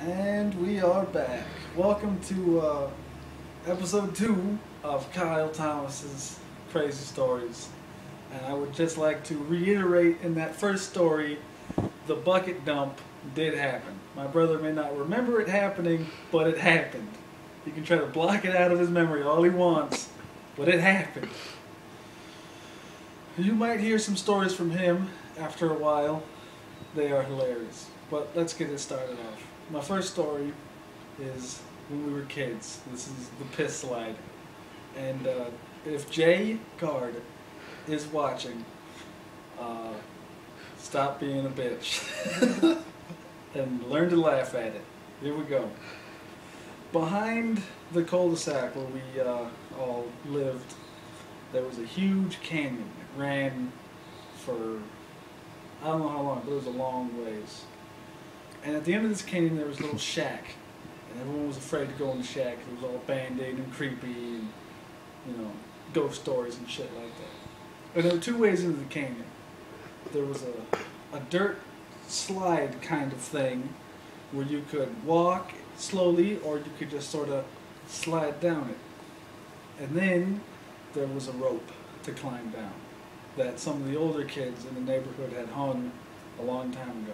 And we are back. Welcome to episode 2 of Kyle Thomas's Crazy Stories. And I would just like to reiterate in that first story, the bucket dump did happen. My brother may not remember it happening, but it happened. He can try to block it out of his memory all he wants, but it happened. You might hear some stories from him after a while. They are hilarious. But let's get it started off. My first story is when we were kids. This is the piss slide. And if Jay Guard is watching, stop being a bitch. And learn to laugh at it. Here we go. Behind the cul-de-sac where we all lived, there was a huge canyon. It ran for, I don't know how long, but it was a long ways. And at the end of this canyon, there was a little shack. And everyone was afraid to go in the shack. It was all band-aid and creepy and, ghost stories and shit like that. And there were two ways into the canyon. There was a dirt slide kind of thing where you could walk slowly or you could just sort of slide down it. And then there was a rope to climb down that some of the older kids in the neighborhood had hung a long time ago.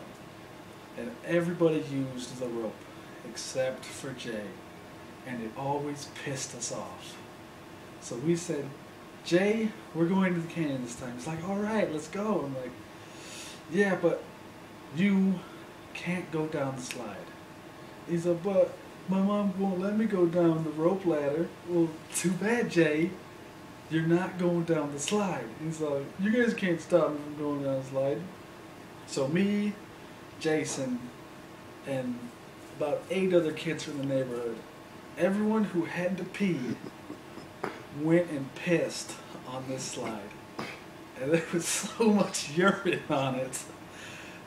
And everybody used the rope, except for Jay. And it always pissed us off. So we said, Jay, we're going to the canyon this time. He's like, all right, let's go. I'm like, yeah, but you can't go down the slide. He's like, but my mom won't let me go down the rope ladder. Well, too bad, Jay. You're not going down the slide. He's like, you guys can't stop me from going down the slide. So me, Jason, and about 8 other kids from the neighborhood, everyone who had to pee went and pissed on this slide. And there was so much urine on it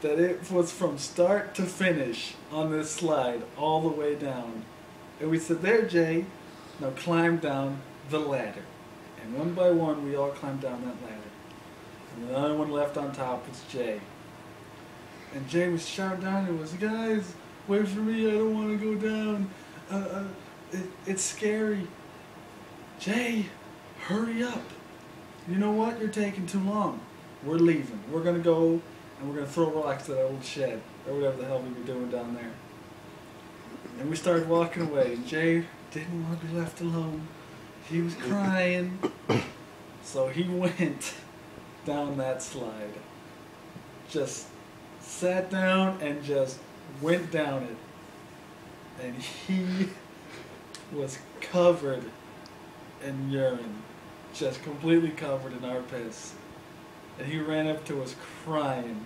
that it was from start to finish on this slide all the way down. And we said, there, Jay, now climb down the ladder. And one by one, we all climbed down that ladder. And the only one left on top was Jay. And Jay was shouting down, it was, guys, wait for me, I don't want to go down. It's scary. Jay, hurry up. You know what? You're taking too long. We're leaving. We're going to go and we're going to throw rocks at that old shed or whatever the hell we were doing down there. And we started walking away. And Jay didn't want to be left alone. He was crying. So he went down that slide. Just sat down and just went down it. And he was covered in urine. Just completely covered in our piss. And he ran up to us crying.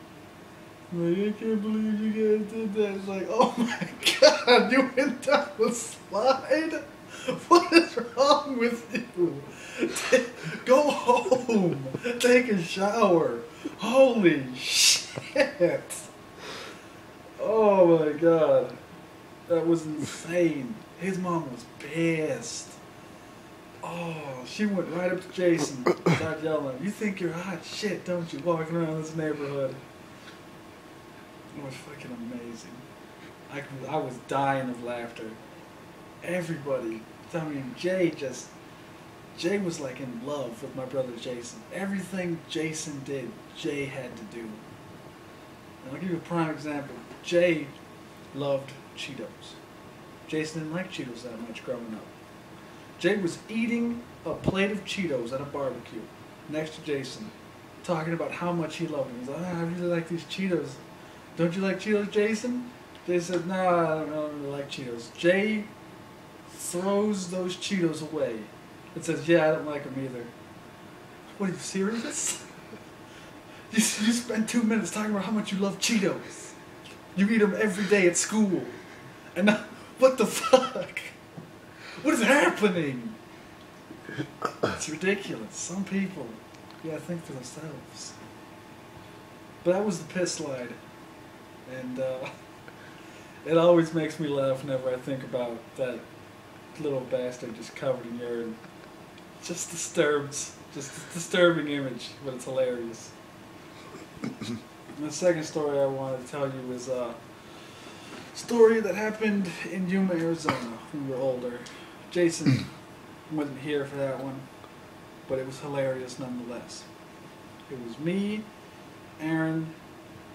Like, I can't believe you guys did that. It's like, oh my god, you went down the slide? What is wrong with you? Go home. Take a shower. Holy shit. Oh my god. That was insane. His mom was pissed. Oh, she went right up to Jason and started yelling, you think you're hot shit, don't you, walking around this neighborhood? It was fucking amazing. I was dying of laughter. Everybody, I mean, Jay was like in love with my brother Jason. Everything Jason did, Jay had to do. And I'll give you a prime example. Jay loved Cheetos. Jason didn't like Cheetos that much growing up. Jay was eating a plate of Cheetos at a barbecue next to Jason, talking about how much he loved them. He's like, I really like these Cheetos. Don't you like Cheetos, Jason? Jay said, no, I don't really like Cheetos. Jay throws those Cheetos away and says, yeah, I don't like them either. What, are you serious? You spent 2 minutes talking about how much you love Cheetos. You eat them every day at school. And now, what the fuck? What is happening? It's ridiculous. Some people, think for themselves. But that was the piss slide. And it always makes me laugh whenever I think about that little bastard just covered in urine. Just a disturbing image, but it's hilarious. The second story I wanted to tell you is Story that happened in Yuma, Arizona when we were older. Jason wasn't here for that one, but it was hilarious nonetheless. It was me, Aaron,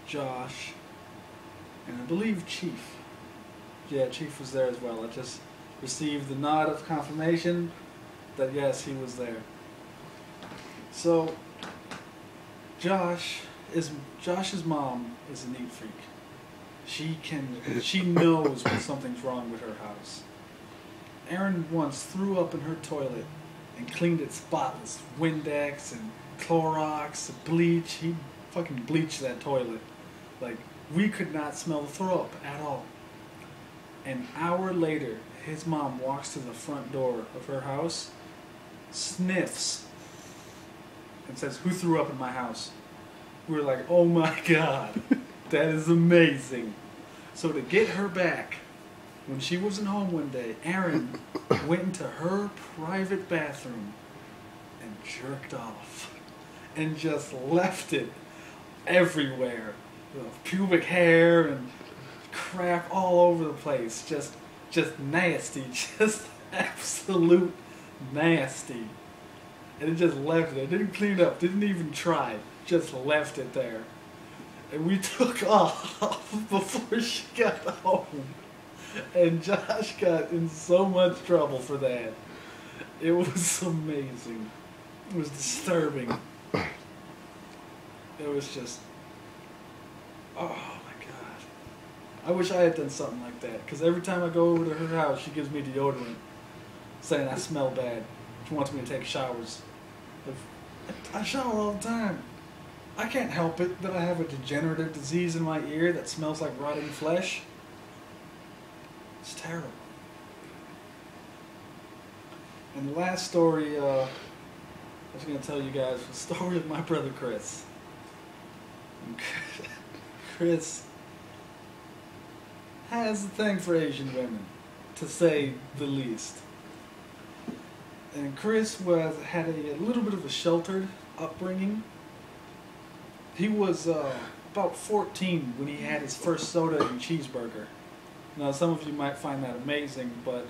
Josh, and I believe Chief. Yeah, Chief was there as well. I just received the nod of confirmation that yes, he was there. So, Josh's mom is a neat freak. She knows when something's wrong with her house. Aaron once threw up in her toilet and cleaned it spotless. Windex and Clorox, bleach. He fucking bleached that toilet. Like, we could not smell the throw up at all. An hour later, his mom walks to the front door of her house, sniffs, and says, "Who threw up in my house?" We're like, oh my god, that is amazing. So to get her back, when she wasn't home one day, Aaron went into her private bathroom and jerked off. And just left it everywhere. Pubic hair and crap all over the place. Just nasty. Just absolute nasty. And it just left it. Didn't clean it up. Didn't even try. Just left it there. And we took off before she got home. And Josh got in so much trouble for that. It was amazing. It was disturbing. It was just... oh my god. I wish I had done something like that. Because every time I go over to her house, she gives me deodorant. Saying I smell bad. She wants me to take showers. I shower all the time. I can't help it that I have a degenerative disease in my ear that smells like rotting flesh. It's terrible. And the last story I was going to tell you guys was the story of my brother Chris. And Chris has a thing for Asian women, to say the least. And Chris had a little bit of a sheltered upbringing. He was about 14 when he had his first soda and cheeseburger. Now, some of you might find that amazing, but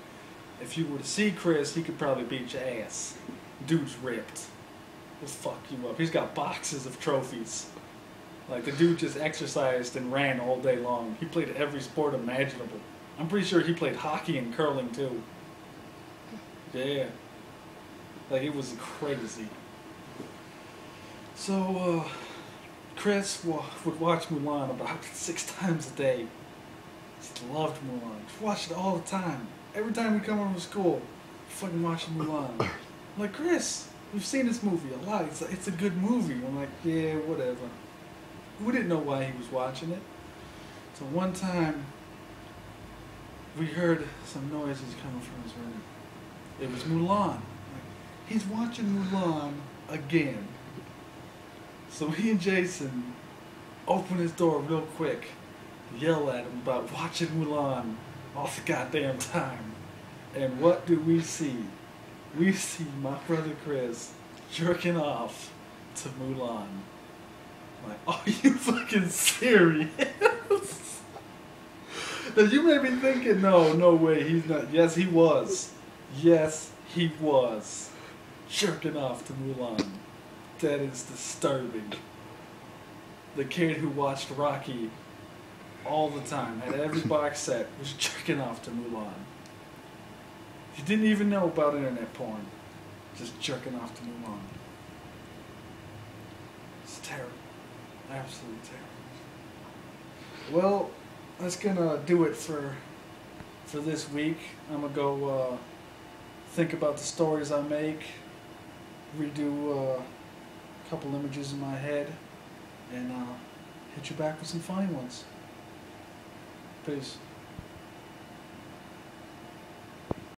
if you were to see Chris, he could probably beat your ass. Dude's ripped. He'll fuck you up. He's got boxes of trophies. Like, the dude just exercised and ran all day long. He played every sport imaginable. I'm pretty sure he played hockey and curling, too. Yeah. Like, it was crazy. So, Chris would watch Mulan about 6 times a day. Just loved Mulan. Just watched it all the time. Every time we come home from school, fucking watching Mulan. I'm like, Chris, we've seen this movie a lot. It's a good movie. I'm like, yeah, whatever. We didn't know why he was watching it. So one time, we heard some noises coming from his room. It was Mulan. He's watching Mulan again. So he and Jason open his door real quick, yell at him about watching Mulan all the goddamn time. And what do we see? We see my brother Chris jerking off to Mulan. Like, are you fucking serious? Now you may be thinking, no way, he's not. Yes, he was. Yes, he was. Jerking off to Mulan. That is disturbing. The kid who watched Rocky all the time, had every box set, was jerking off to Mulan. He didn't even know about internet porn. Just jerking off to Mulan. It's terrible. Absolutely terrible. Well, that's gonna do it for this week. I'm gonna go think about the stories I make, redo a couple images in my head, and hit you back with some fine ones. Peace.